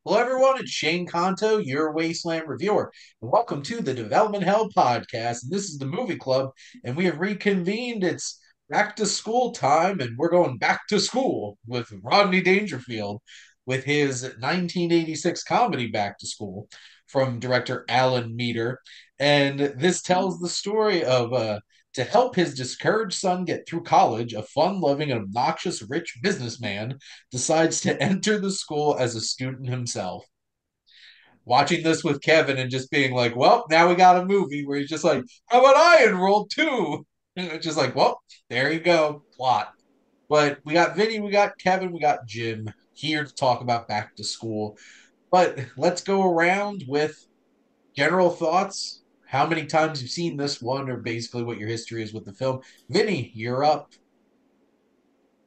Hello, everyone. It's Shane Conto, your Wasteland reviewer, and welcome to the Development Hell podcast. And this is the movie club, and we have reconvened. It's back to school time, and we're going back to school with Rodney Dangerfield with his 1986 comedy Back to School from director Alan Meter. And this tells the story of to help his discouraged son get through college, a fun loving and obnoxious rich businessman decides to enter the school as a student himself. Watching this with Kevin and just being like, well, now we got a movie where he's just like, how about I enrolled too? And it's just like, well, there you go, plot. But we got Vinny, we got Kevin, we got Jim here to talk about Back to School. But let's go around with general thoughts. How many times you've seen this one, or basically what your history is with the film. Vinny, you're up.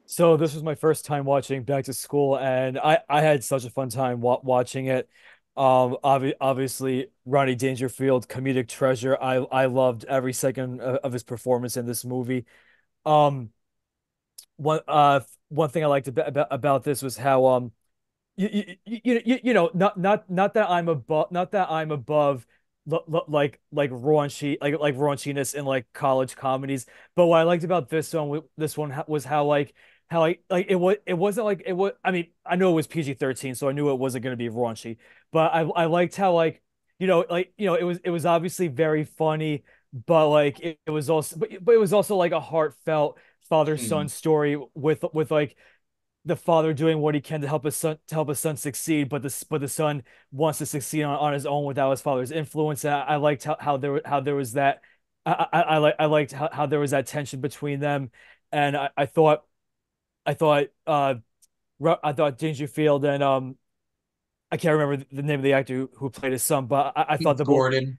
So this was my first time watching Back to School, and I had such a fun time watching it. Obviously, Ronnie Dangerfield, comedic treasure. I loved every second of his performance in this movie. Um, one thing I liked about this was how not that I'm above like raunchy like raunchiness in like college comedies, but what I liked about this one was how it wasn't like it was. I mean, I know it was PG-13, so I knew it wasn't going to be raunchy, but I liked how it was obviously very funny, but like it was also but it was also like a heartfelt father son Hmm. story with like the father doing what he can to help his son succeed, but the son wants to succeed on his own without his father's influence. And I liked how there was that I liked how there was that tension between them. And I thought Dangerfield and I can't remember the name of the actor who played his son, but I thought Keith the both. Gordon.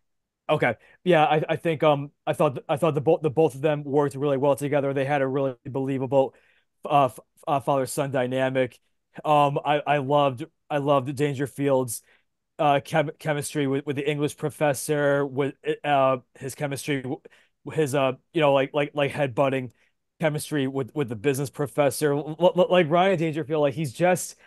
Okay. Yeah, I think I thought the both of them worked really well together. They had a really believable father son dynamic. I loved Dangerfield's chemistry with the English professor, with his chemistry, his like headbutting chemistry with the business professor. Like Ryan Dangerfield, like he's just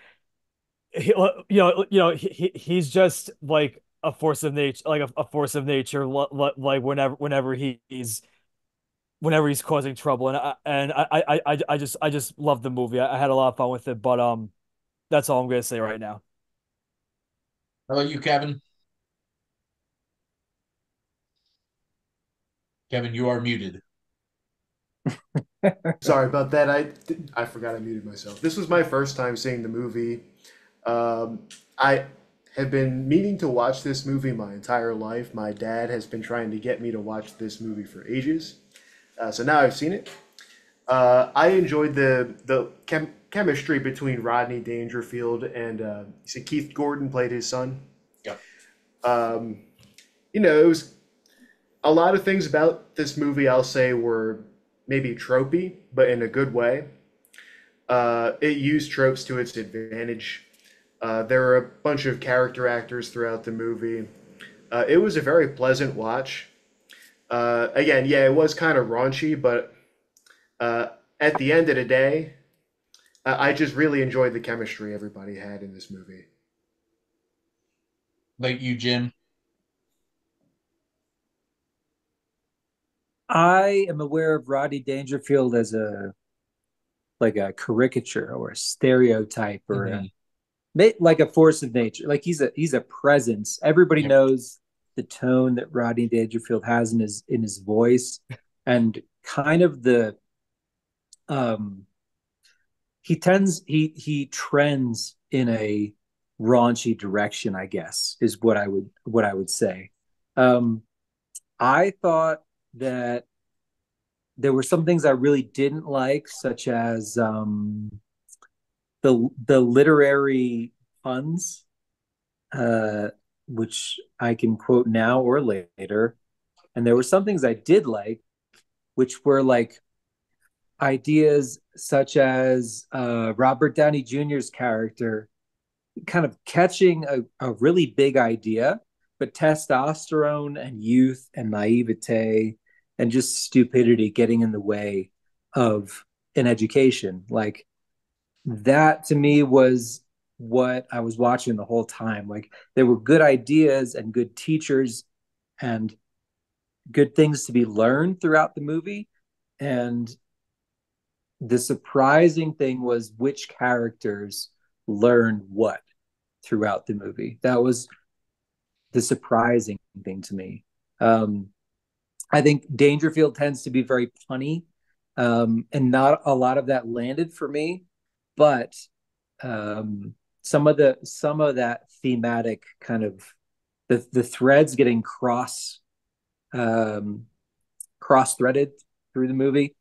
like a force of nature, like a force of nature. Like whenever he's causing trouble, and I just love the movie. I had a lot of fun with it, but that's all I'm gonna say right now. How about you, Kevin? Kevin, you are muted. Sorry about that. I forgot I muted myself. This was my first time seeing the movie. I have been meaning to watch this movie my entire life. My dad has been trying to get me to watch this movie for ages. So now I've seen it. I enjoyed the chemistry between Rodney Dangerfield and you see Keith Gordon played his son. Yeah. Um, it was a lot of things about this movie I'll say were maybe tropey, but in a good way. It used tropes to its advantage. There were a bunch of character actors throughout the movie. It was a very pleasant watch. Again, yeah, it was kind of raunchy, but uh, at the end of the day, I just really enjoyed the chemistry everybody had in this movie. Like you, Jim. I am aware of Rodney Dangerfield as a caricature or a stereotype or Hmm. like a force of nature. Like he's a presence. Everybody Yep. knows the tone that Rodney Dangerfield has in his voice, and kind of the um he trends in a raunchy direction, I guess, is what I would say. Um I thought that there were some things I really didn't like, such as the literary puns, uh, which I can quote now or later. And there were some things I did like, which were like ideas such as Robert Downey Jr.'s character kind of catching a really big idea, but testosterone and youth and naivete and just stupidity getting in the way of an education. Like that to me was what I was watching the whole time. Like there were good ideas and good teachers and good things to be learned throughout the movie. And the surprising thing was which characters learned what throughout the movie. That was the surprising thing to me. Um, I think Dangerfield tends to be very punny, and not a lot of that landed for me. But some of that thematic kind of the threads getting um, cross threaded through the movie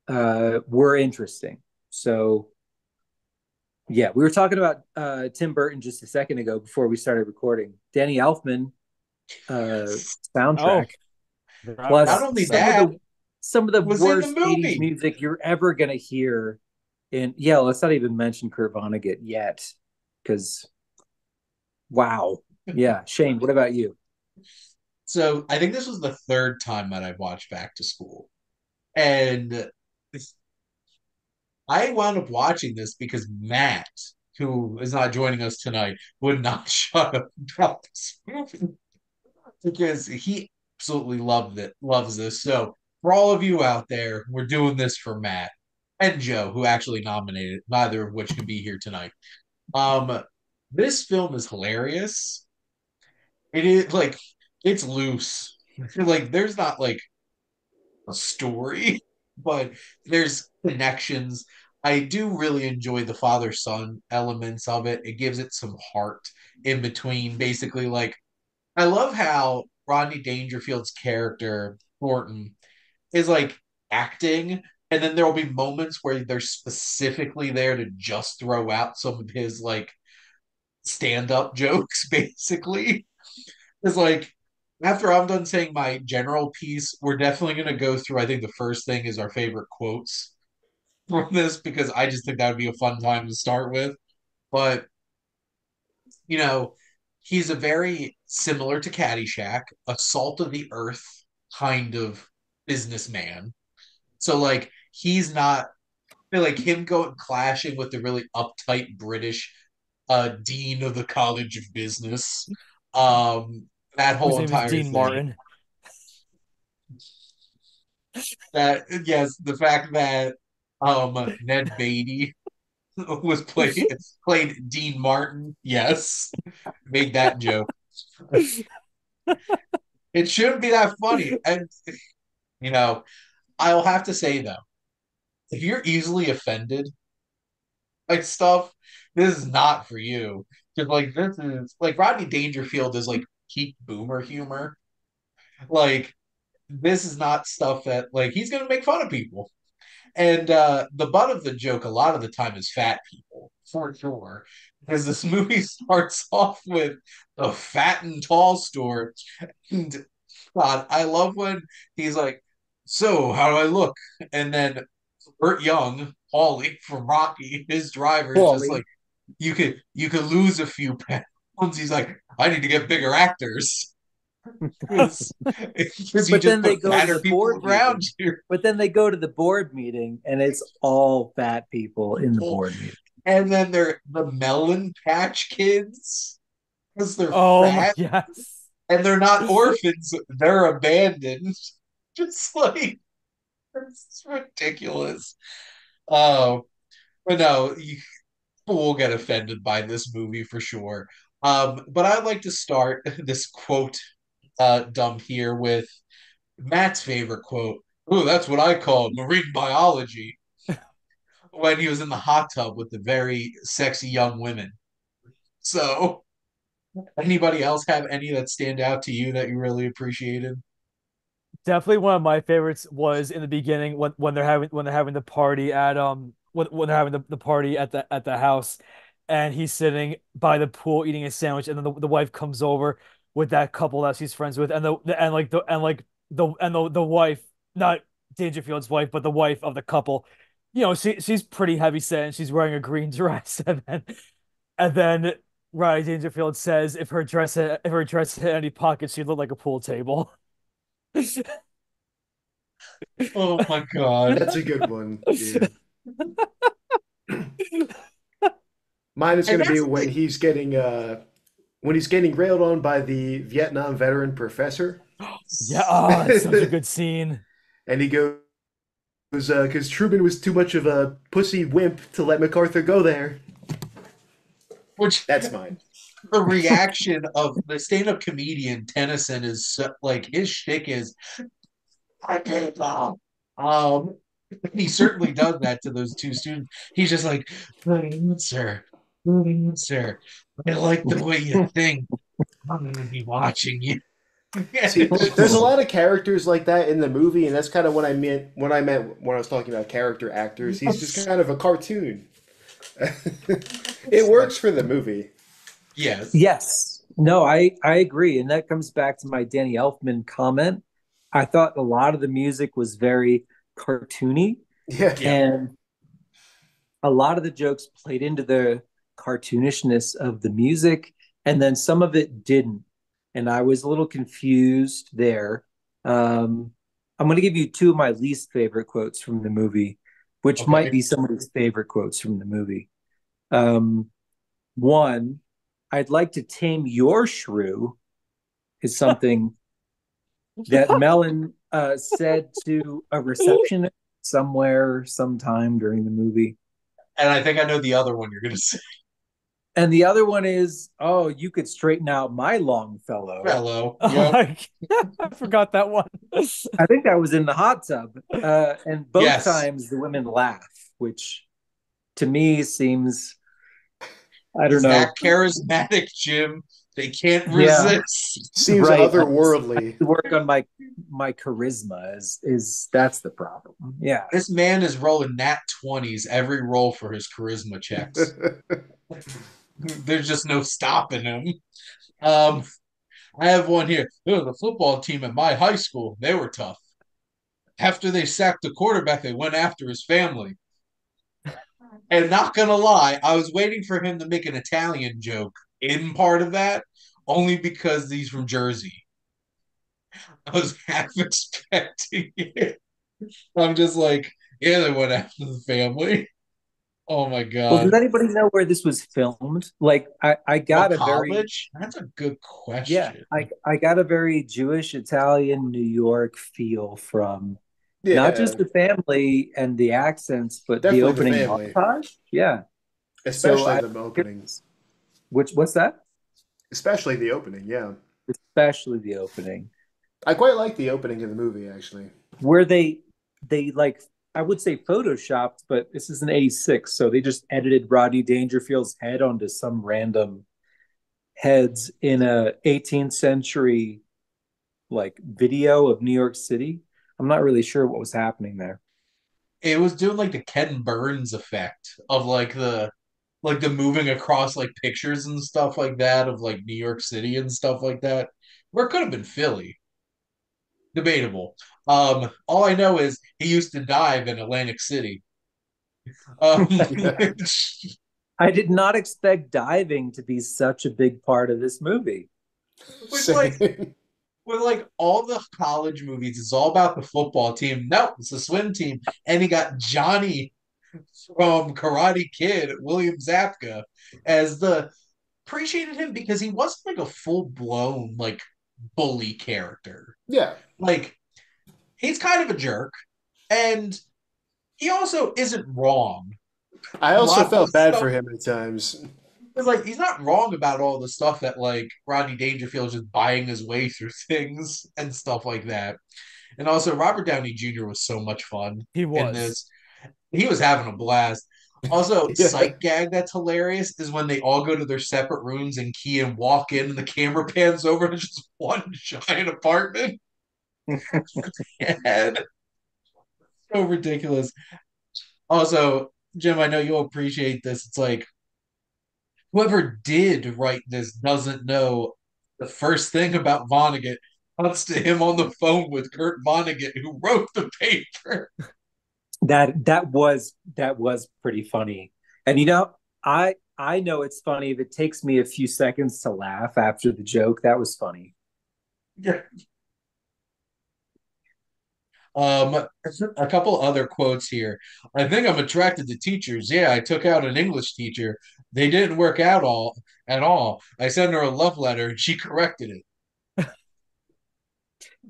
were interesting. So yeah, we were talking about Tim Burton just a second ago before we started recording. Danny Elfman Oh, soundtrack that Not plus only that, some of the was in the worst 80s movie. music you're ever gonna hear. And yeah, let's not even mention Kurt Vonnegut yet, because wow. Yeah, Shane, what about you? So I think this was the third time that I've watched Back to School. And I wound up watching this because Matt, who is not joining us tonight, would not shut up about this movie because he absolutely loved it, loves this. So for all of you out there, we're doing this for Matt and Joe, who actually nominated, neither of which can be here tonight. Um, this film is hilarious. It is like it's loose. Like there's not like a story, but there's connections. I do really enjoy the father son elements of it. It gives it some heart in between. Basically, like I love how Rodney Dangerfield's character, Thornton, is like acting, and then there will be moments where they're specifically there to just throw out some of his like stand-up jokes, basically. It's like after I'm done saying my general piece, we're definitely going to go through. I think the first thing is our favorite quotes from this because I just think that would be a fun time to start with. But, you know, he's a very similar to Caddyshack, a salt of the earth kind of businessman. So, like, he's not like him going clashing with the really uptight British dean of the College of Business. That whose whole name is entire Dean thing. Martin. That yes, the fact that Ned Beatty was played Dean Martin, yes, made that joke. It shouldn't be that funny. And you know, I'll have to say though, if you're easily offended by stuff, this is not for you. Because like this is like Rodney Dangerfield is like peak boomer humor. Like this is not stuff that like he's gonna make fun of people. And the butt of the joke a lot of the time is fat people, for sure. Because this movie starts off with the fat and tall store. And God, I love when he's like, so how do I look? And then Burt Young, Paulie from Rocky, his driver is just like, Wally. you could lose a few pounds. He's like, I need to get bigger actors. Because you But just then they put go to fatter the people board around meeting. you. But then they go to the board meeting and it's all fat people in the board meeting. And then they're the Melon Patch Kids because they're Oh my fat yes. and they're not orphans; they're abandoned. Just like it's ridiculous. Oh, but no, people will get offended by this movie for sure. But I'd like to start this quote dump here with Matt's favorite quote. Oh, that's what I call marine biology when he was in the hot tub with the very sexy young women. So, anybody else have any that stand out to you that you really appreciated? Definitely one of my favorites was in the beginning when they're having the party at when they're having the party at the house, and he's sitting by the pool eating a sandwich, and then the wife comes over with that couple that she's friends with, and the wife, not Dangerfield's wife, but the wife of the couple, she's pretty heavy set and she's wearing a green dress, and then Riley Dangerfield says if her dress had any pockets, she'd look like a pool table. Oh my god. That's a good one. Yeah. Mine is And going to be that's the thing. when he's getting railed on by the Vietnam veteran professor, Yeah, oh, it's such a good scene. and he goes because Truman was too much of a pussy wimp to let MacArthur go there. Which That's mine. the reaction of the stand-up comedian Tennyson is like his shtick is I can't know. He certainly does that to those two students. He's just like, sir, sir, I like the way you think. I'm gonna be watching you. See, there's a lot of characters like that in the movie, and that's kind of what I meant when I was talking about character actors. He's just kind of a cartoon. It works for the movie. Yes. Yes. No, I agree. And that comes back to my Danny Elfman comment. I thought a lot of the music was very cartoony, Yeah. Yeah. and a lot of the jokes played into the cartoonishness of the music, and then some of it didn't. And I was a little confused there. I'm going to give you two of my least favorite quotes from the movie, which might Okay. be somebody's favorite quotes from the movie. Um, One, I'd like to tame your shrew is something that Mellon said to a receptionist somewhere, sometime during the movie. And I think I know the other one you're gonna say. And the other one is, oh, you could straighten out my Longfellow. Hello. Oh, Yep. I forgot that one. I think that was in the hot tub. And both Yes. times the women laugh, which to me seems, I don't Is know. that charismatic, Jim? They can't Yeah, resist. Seems right. I otherworldly. work on my charisma is that's the problem. Yeah. This man is rolling nat 20s every roll for his charisma checks. There's just no stopping him. Um, I have one here. Oh, the football team at my high school, they were tough. After they sacked the quarterback, they went after his family. And not gonna lie, I was waiting for him to make an Italian joke in part of that, only because he's from Jersey. I was half expecting it. I'm just like, yeah, they went after the family. Oh my Well, does god. anybody know where this was filmed? Like, I What got a very, college? That's a good yeah, question. I got a very Jewish, Italian, New York feel from not Yeah, just the family and the accents, but the definitely the opening family, montage. Yeah. So especially I, the opening. what's that? Especially the opening. Yeah, Especially the opening, I quite like the opening of the movie actually. where they like, I would say photoshopped, but this is an 86, so they just edited Rodney Dangerfield's head onto some random heads in a 18th century like video of New York City. I'm not really sure what was happening there. It was doing like the Ken Burns effect of like the moving across like pictures and stuff like that of like New York City and stuff like that. Or it could have been Philly. Debatable. All I know is he used to dive in Atlantic City. Um, Yeah, I did not expect diving to be such a big part of this movie. with like same. with like all the college movies, it's all about the football team. No, it's the swim team, and he got Johnny from Karate Kid, William Zapka, as the appreciated him because he wasn't like a full blown like bully character. Yeah, Like he's kind of a jerk, and he also isn't wrong. I A also lot of the felt bad stuff for him at times. it's like he's not wrong about all the stuff that like Rodney Dangerfield is just buying his way through things and stuff like that. And also Robert Downey Jr. was so much fun He in was. this. He was having a blast. Also, Yeah, sight gag that's hilarious is when they all go to their separate rooms and key and walk in and the camera pans over to just one giant apartment. And so ridiculous. Also, Jim, I know you'll appreciate this. It's like whoever did write this doesn't know the first thing about Vonnegut. Cuts to him on the phone with Kurt Vonnegut, who wrote the paper. That was pretty funny. And I know it's funny if it takes me a few seconds to laugh after the joke. That was funny. Yeah. Um, a couple other quotes here. I think I'm attracted to teachers. Yeah, I took out an English teacher. They didn't work out all at all. I sent her a love letter and she corrected it.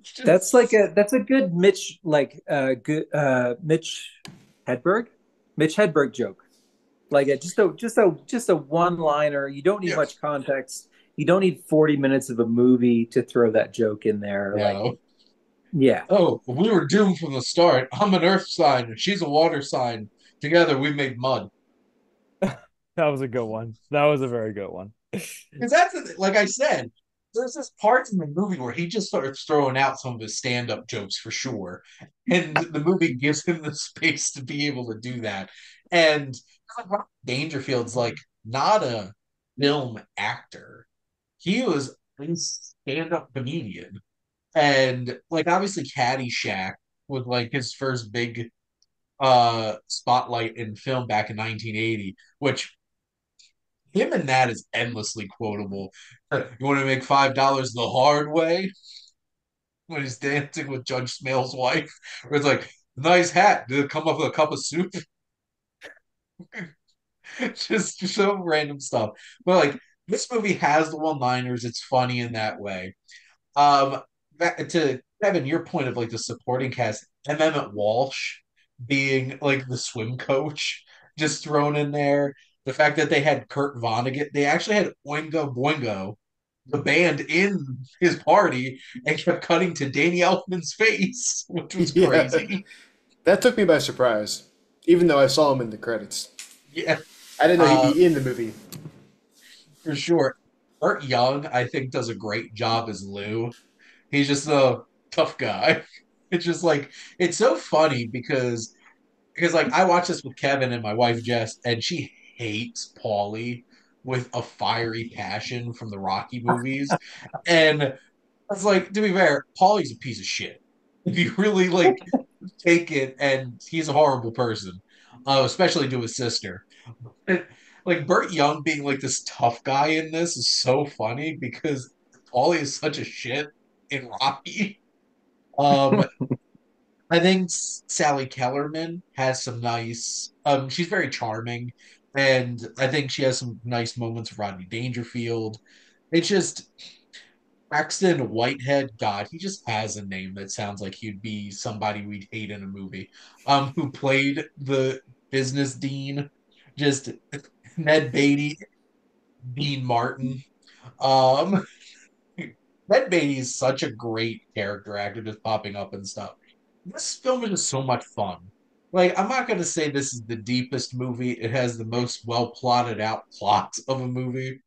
Just That's a good Mitch Hedberg, Mitch Hedberg joke. Like just a one liner. You don't need yeah, much context. You don't need 40 minutes of a movie to throw that joke in there. Like, no. yeah, Oh, we were doomed from the start. I'm an earth sign and she's a water sign. Together we made mud. That was a good one. That was a very good one. Because like I said, there's this part in the movie where he just starts throwing out some of his stand-up jokes for sure, and the movie gives him the space to be able to do that. And Rodney Dangerfield's like not a film actor; he was a stand-up comedian, and like obviously Caddyshack was like his first big spotlight in film back in 1980, which him and that is endlessly quotable. You want to make $5 the hard way when he's dancing with Judge Smale's wife, where it's like, nice hat. Did it come up with a cup of soup? Just so random stuff. But like this movie has the one-liners. It's funny in that way. Back to Kevin, your point of like the supporting cast, and Emmett Walsh being like the swim coach, just thrown in there. The fact that they had Kurt Vonnegut, they actually had Oingo Boingo, the band, in his party, and kept cutting to Danny Elfman's face, which was Yeah, crazy. that took me by surprise, even though I saw him in the credits. Yeah, I didn't know he'd uh, be in the movie. for sure. Burt Young, I think, does a great job as Lou. He's just a tough guy. It's just like it's so funny because like I watch this with Kevin and my wife Jess, and she hates Paulie with a fiery passion from the Rocky movies. And it's like, to be fair, Paulie's a piece of shit. If you really like take it, and he's a horrible person, especially to his sister. And, like Burt Young being like this tough guy in this is so funny because Paulie is such a shit in Rocky. Um, I think Sally Kellerman has some nice. She's very charming, and I think she has some nice moments with Rodney Dangerfield. It's just Braxton Whitehead. God, he just has a name that sounds like he'd be somebody we'd hate in a movie. Who played the business dean? Just Ned Beatty, Dean Martin. Um, Ned Beatty is such a great character actor, just popping up and stuff. This film is just so much fun. Like, I'm not going to say this is the deepest movie. It has the most well plotted out plot of a movie,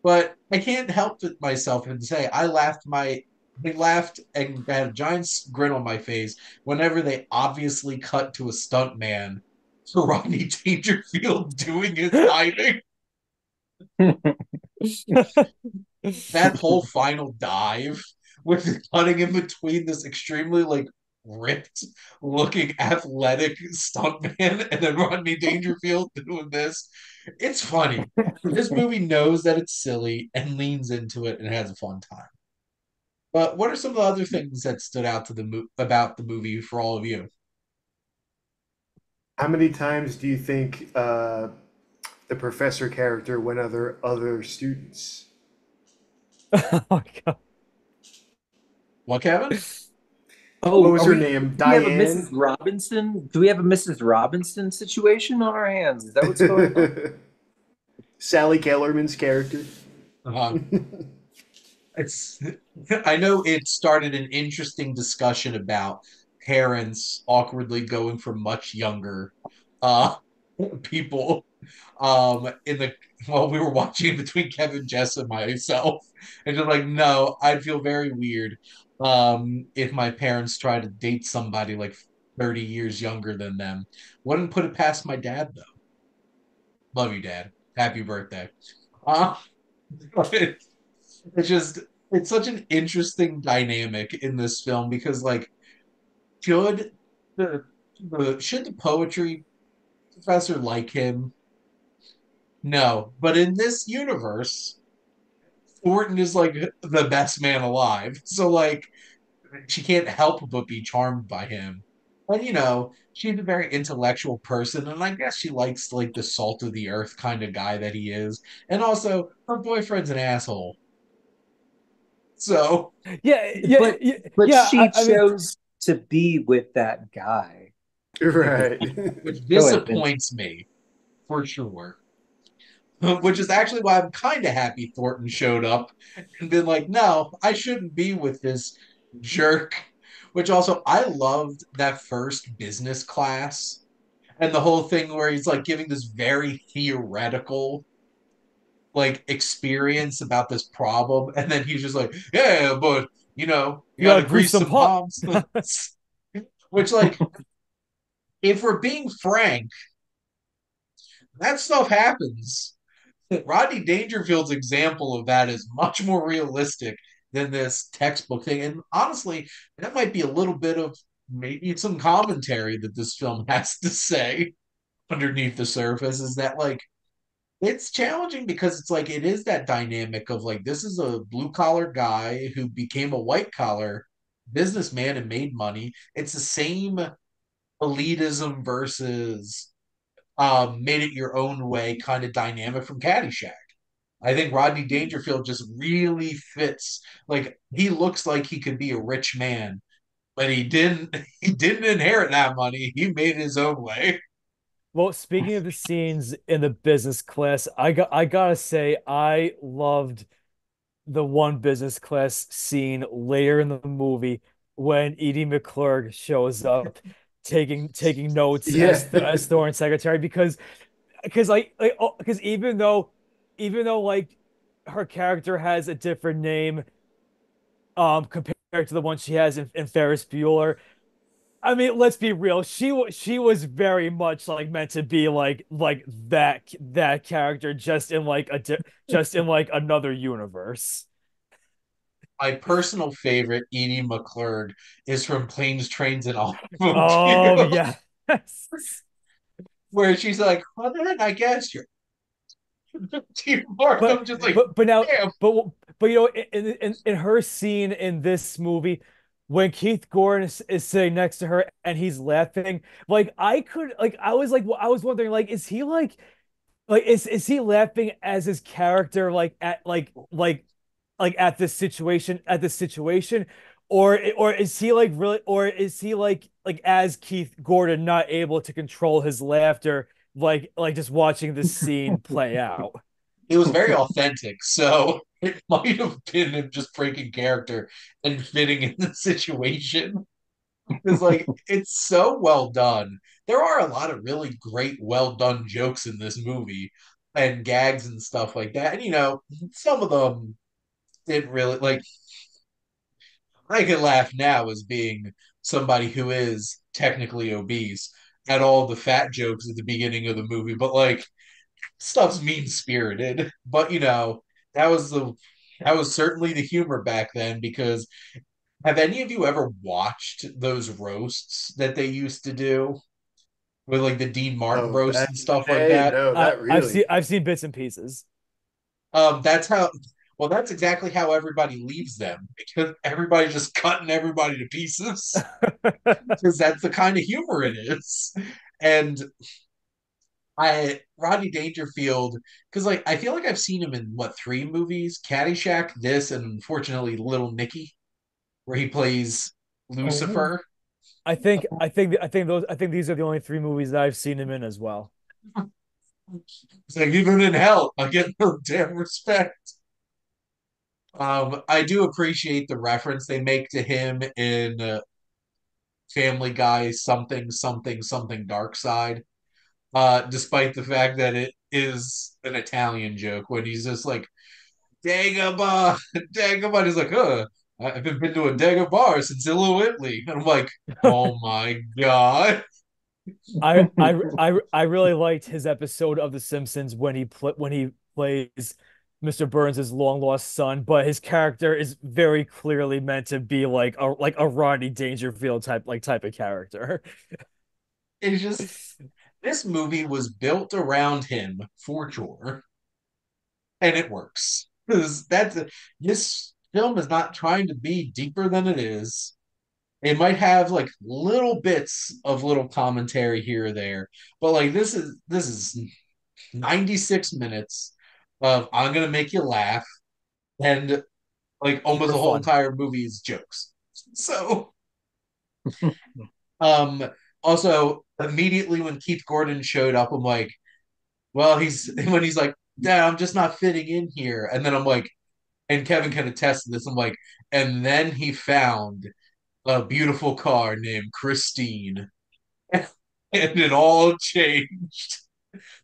but I can't help it myself and say I laughed and had a giant grin on my face whenever they obviously cut to a stunt man to Rodney Dangerfield doing his diving. That whole final dive with cutting in between this extremely like ripped looking athletic stuntman and then Rodney Dangerfield doing this. It's funny. This movie knows that it's silly and leans into it and has a fun time. But what are some of the other things that stood out to about the movie for all of you? How many times do you think the professor character went other students? Oh my God. What, Kevin? What Oh, was are her we? name? Do we have a Mrs. Diane? Robinson? Do we have a Mrs. Robinson situation on our hands? Is that what's going on? Sally Kellerman's character. Uh, it's I know it started an interesting discussion about parents awkwardly going for much younger uh people in the while we were watching between Kevin, Jess, and myself. And just like, no, I'd feel very weird if my parents tried to date somebody like 30 years younger than them. Wouldn't put it past my dad though. Love you, Dad. Happy birthday. Uh, it's just it's such an interesting dynamic in this film because like should the should the poetry professor like him? No, but in this universe, Thornton is like the best man alive. So like she can't help but be charmed by him. And she's a very intellectual person, and I guess she likes like the salt of the earth kind of guy that he is. And also, her boyfriend's an asshole. So, Yeah, But but yeah. she I mean, chose to be with that guy. Right. which Go ahead, Vince. disappoints me for sure. Which is actually why I'm kind of happy Thornton showed up and been like, no, I shouldn't be with this jerk. Which also, I loved that first business class and the whole thing where he's like giving this very theoretical like experience about this problem, and then he's just like, yeah, but you you got to gotta grease grease some some palm. palms. Which, like, if we're being frank, that stuff happens. Rodney Dangerfield's example of that is much more realistic than this textbook thing. And honestly, that might be a little bit of maybe some commentary that this film has to say underneath the surface is that, like, it's challenging because it's like it is that dynamic of like this is a blue collar guy who became a white collar businessman and made money. It's the same elitism versus made it your own way kind of dynamic from Caddyshack. I think Rodney Dangerfield just really fits. Like he looks like he could be a rich man, but he didn't. He didn't inherit that money. He made it his own way. Well, speaking of the scenes in the business class, I gotta say I loved the one business class scene later in the movie when Edie McClurg shows up taking notes Yeah. as Thorne's secretary because because even though like her character has a different name compared to the one she has in Ferris Bueller. I mean, let's be real. She was very much like meant to be like that character just in like another universe. My personal favorite, Edie McClurg, is from Planes, Trains, and Oh Automobiles, yes. where she's like, "Well, then I guess you're Team Mark." But I'm just like, but now "Damn, but in her scene in this movie when Keith Gordon is sitting next to her and he's laughing like I was wondering like is he like is he laughing as his character like at like at this situation or is he like really or is he like as Keith Gordon not able to control his laughter like just watching this scene play out. it was very authentic." So it might have been him just breaking character and fitting in the situation. Because like it's so well done. There are a lot of really great, well done jokes in this movie and gags and stuff like that. And some of them didn't really like. I can laugh now as being somebody who is technically obese at all the fat jokes at the beginning of the movie, but like stuff's mean spirited. But that was the that was certainly the humor back then because have any of you ever watched those roasts that they used to do with like the Dean Martin Oh, roast back and in the stuff like day, that? no, not really. I've seen bits and pieces. That's how. Well, that's exactly how everybody leaves them because everybody's just cutting everybody to pieces because that's the kind of humor it is. And I Rodney Dangerfield because like I feel like I've seen him in what three movies: Caddyshack, this, and unfortunately Little Nicky, where he plays Oh. Lucifer. I think these are the only three movies that I've seen him in as well. It's like even in hell, I get no damn respect. I do appreciate the reference they make to him in Family Guy, something, something, something Dark Side. Despite the fact that it is an Italian joke when he's just like Dagobah, Dagobah. He's like, I haven't been to a Dagobah since Ilo Italy. And I'm like, oh my god. I really liked his episode of The Simpsons when he plays Mr. Burns' long lost son, but his character is very clearly meant to be like a Rodney Dangerfield type of character. It's just this movie was built around him for sure, and it works because this film is not trying to be deeper than it is. It might have like little bits of little commentary here or there, but like this is 96 minutes of I'm gonna make you laugh, and like almost Pure the whole fun. entire movie is jokes. So um also immediately when Keith Gordon showed up, I'm like, well, he's when he's like, Dad, I'm just not fitting in here. And then I'm like, and Kevin can attest to this, I'm like, and then he found a beautiful car named Christine. And it all changed.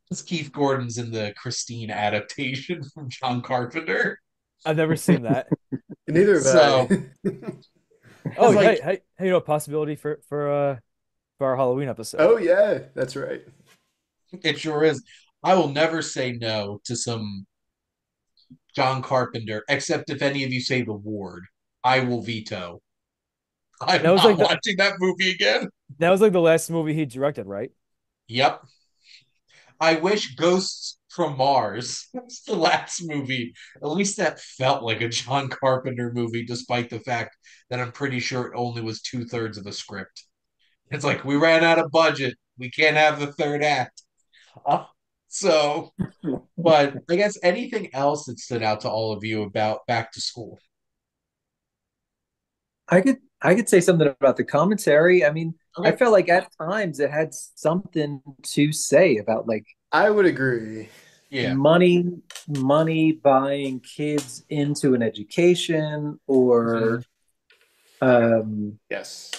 Because Keith Gordon's in the Christine adaptation from John Carpenter. I've never seen that. Neither have I. So Oh, it's hey, like hey, hey, a possibility for our Halloween episode. Oh yeah, that's right. it sure is. I will never say no to some John Carpenter, except if any of you say the word. I will veto. That I'm was not like watching that movie again. the last movie he directed, right? Yep. I wish Ghosts from Mars. That's the last movie. At least that felt like a John Carpenter movie, despite the fact that I'm pretty sure it only was two-thirds of the script. It's like we ran out of budget. We can't have the third act. Uh, so, but I guess anything else that stood out to all of you about Back to School? I could say something about the commentary. I mean, I Okay. felt like at times it had something to say about like I would agree. Yeah. money buying kids into an education Mhm. um Yes.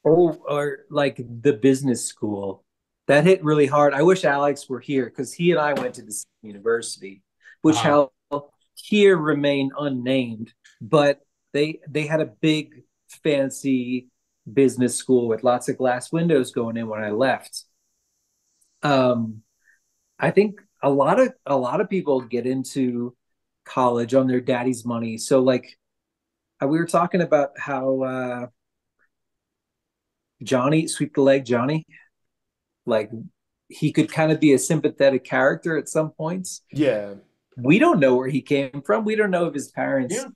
or like the business school. That hit really hard. I wish Alex were here because he and I went to the same university, which Uh-huh. how here remain unnamed, but they had a big fancy business school with lots of glass windows going in when I left. Um, I think a lot of people get into college on their daddy's money. So like we were talking about how Johnny, sweep the leg Johnny, like he could kind of be a sympathetic character at some points. Yeah. We don't know where he came from. We don't know if his parents Yeah.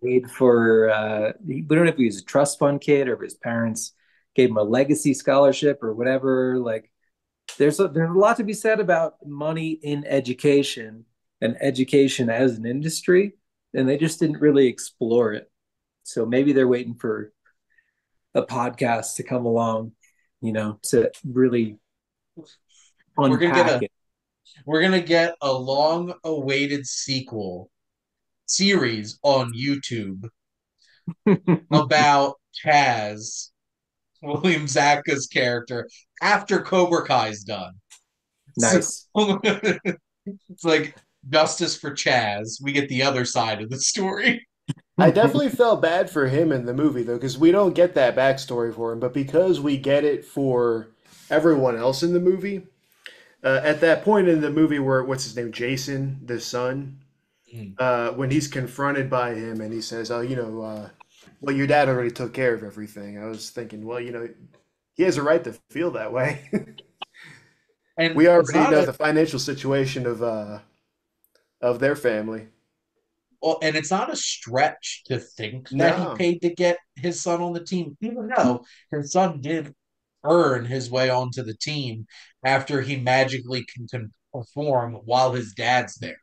paid for we don't know if he was a trust fund kid or if his parents gave him a legacy scholarship or whatever. Like there's a lot to be said about money in education and education as an industry, and they just didn't really explore it. So maybe they're waiting for a podcast to come along, to really We're gonna get unpack a we're gonna get a long awaited sequel series on YouTube it. about Chaz, William Zabka's character, after Cobra Kai's done. So Nice. it's like justice for Chaz. We get the other side of the story. I definitely felt bad for him in the movie though, because we don't get that backstory for him, but because we get it for everyone else in the movie, at that point in the movie where what's his name, Jason, the son, Mm. when he's confronted by him and he says, "Oh, well, your dad already took care of everything." I was thinking, well, he has a right to feel that way. And We it's already not know a the financial situation of their family. well, and it's not a stretch to think that he No. paid to get his son on the team, even though his son did earn his way onto the team after he magically can perform while his dad's there.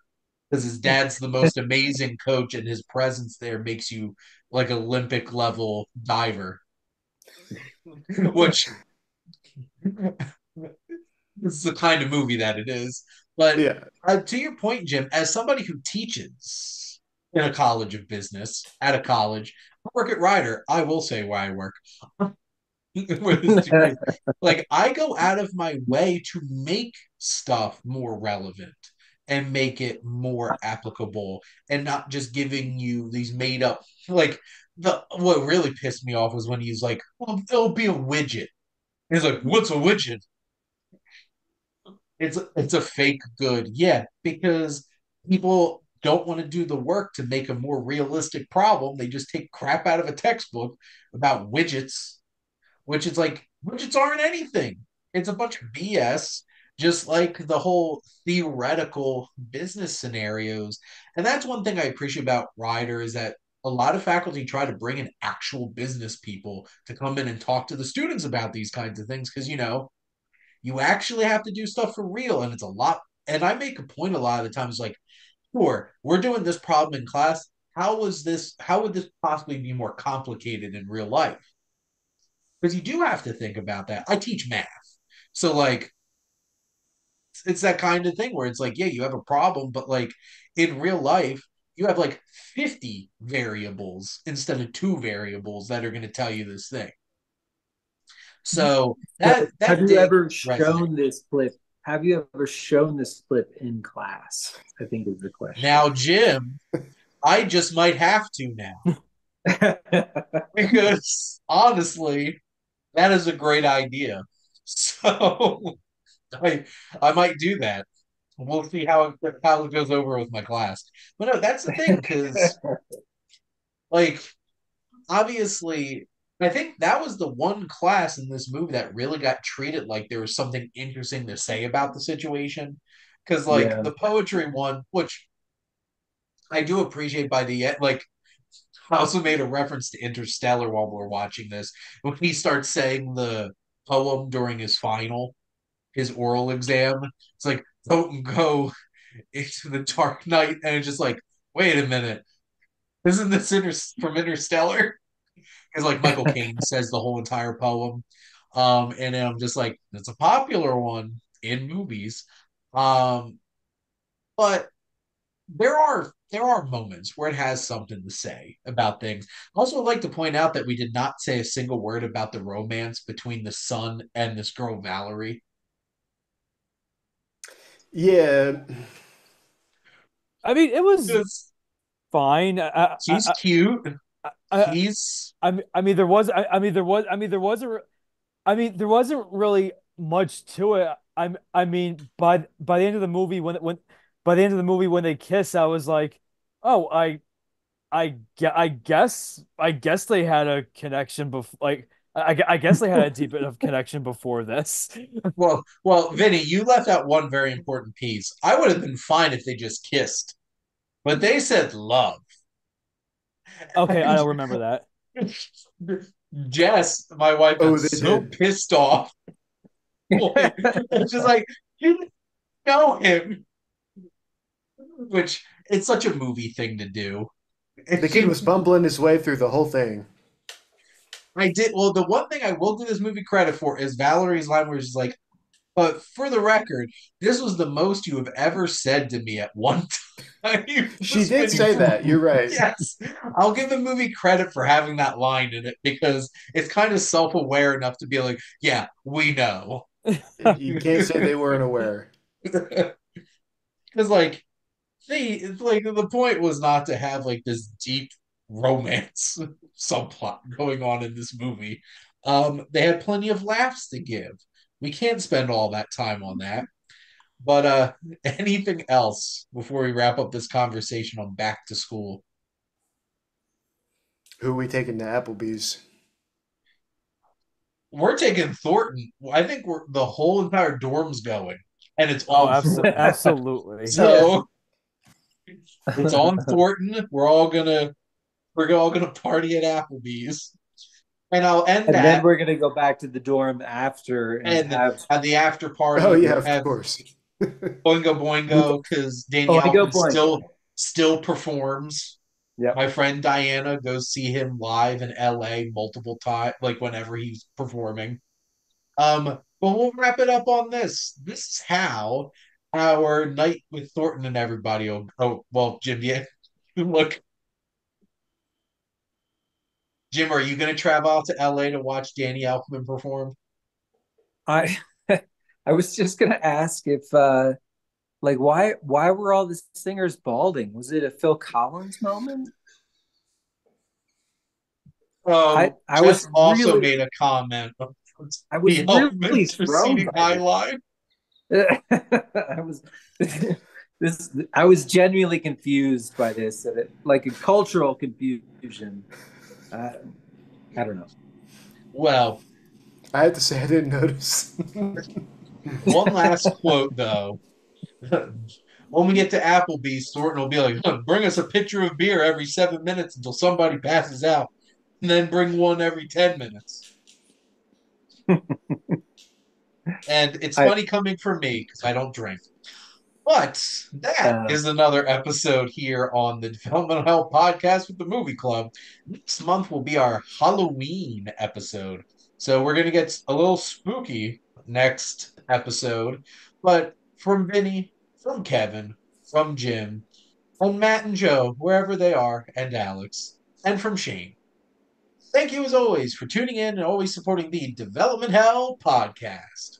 Because his dad's the most amazing coach, and his presence there makes you like Olympic level diver, which is the kind of movie that it is. But Yeah. to your point, Jim, as somebody who teaches in a college of business at a college, I work at Ryder. I will say where I work with this degree. Like I go out of my way to make stuff more relevant and make it more applicable and not just giving you these made up like the what really pissed me off was when he's like, well, it'll be a widget. He's like, what's a widget? It's a fake good. Yeah, because people don't want to do the work to make a more realistic problem. They just take crap out of a textbook about widgets, which is like widgets aren't anything. It's a bunch of BS, just like the whole theoretical business scenarios. And that's one thing I appreciate about Ryder is that a lot of faculty try to bring in actual business people to come in and talk to the students about these kinds of things because, you actually have to do stuff for real. And it's a lot. And I make a point a lot of the times like, sure, we're doing this problem in class. How would this possibly be more complicated in real life? Because you do have to think about that. I teach math. So, like, it's that kind of thing where it's like, yeah, you have a problem, but like in real life, you have like 50 variables instead of two variables that are going to tell you this thing. So So, have that you did ever resonate. shown this clip? Have you ever shown this clip in class? I think is the question. Now, Jim, I just might have to now because honestly, that is a great idea. So I I might do that. We'll see how it goes over with my class. But no, that's the thing because like obviously, I think that was the one class in this movie that really got treated like there was something interesting to say about the situation. Because, like, Yeah. the poetry one, which I do appreciate by the end, like, I also made a reference to Interstellar while we're watching this. When he starts saying the poem during his oral exam, it's like, don't go into the dark night. And it's just like, wait a minute, isn't this from Interstellar? Because like Michael Caine says the whole entire poem. And then I'm just like, it's a popular one in movies. Um, but there are moments where it has something to say about things. I also like to point out that we did not say a single word about the romance between the son and this girl Valerie. Yeah, I mean, it was Because fine. she's cute. I, He's I mean, there was, there wasn't, there wasn't really much to it. I mean, by the end of the movie, by the end of the movie when they kiss, I was like, oh, I guess they had a connection before, like, I guess they had a deep enough connection before this. Vinny, you left out one very important piece. I would have been fine if they just kissed, but they said love. Okay, I don't remember that. Jess, my wife, got oh, they so did. pissed off. It's just like, you didn't know him, which it's such a movie thing to do. And The kid she, was bumbling his way through the whole thing. I did. Well, the one thing I will give this movie credit for is Valerie's line where she's like, but for the record, this was the most you have ever said to me at one time. She Was did when you, say that. You're right. yes, I'll give the movie credit for having that line in it because it's kind of self aware enough to be like, yeah, we know. You can't say they weren't aware. Because like the point was not to have like this deep romance subplot going on in this movie. They had plenty of laughs to give. We can't spend all that time on that. But anything else before we wrap up this conversation on back to school? Who are we taking to Applebee's? We're taking Thornton. I think the whole entire dorm's going, and it's Oh, on Thornton. absolutely. Yeah. So it's on Thornton. We're all gonna party at Applebee's, and I'll end And then that. we're gonna go back to the dorm after and And have at the after Oh party, yeah, we'll of have course. Boingo Boingo because Danny Boingo Elfman Boingo. still performs. Yep. My friend Diana goes see him live in LA multiple times, like whenever he's performing. But we'll wrap it up on this. This is how our night with Thornton and everybody will. Oh well, Jim, yeah. Look, Jim, are you going to travel out to LA to watch Danny Elfman perform? I I was just gonna ask if like why were all the singers balding? Was it a Phil Collins moment? I Jess was also really made a comment about I the was Elfman really thrown preceding by this. Haileigh. I was I was genuinely confused by this, like a cultural confusion. Uh, I don't know. Well, I have to say I didn't notice. one last quote though. When we get to Applebee's, Thornton will be like, "Huh, bring us a pitcher of beer every 7 minutes until somebody passes out, and then bring one every 10 minutes." And it's I funny coming from me because I don't drink. But that uh, is another episode here on the Developmental Health Podcast with the Movie Club. Next month will be our Halloween episode. So we're going to get a little spooky next episode. But from Vinny, from Kevin, from Jim, from Matt and Joe, wherever they are, and Alex, and from Shane. Thank you as always for tuning in and always supporting the Development Hell Podcast.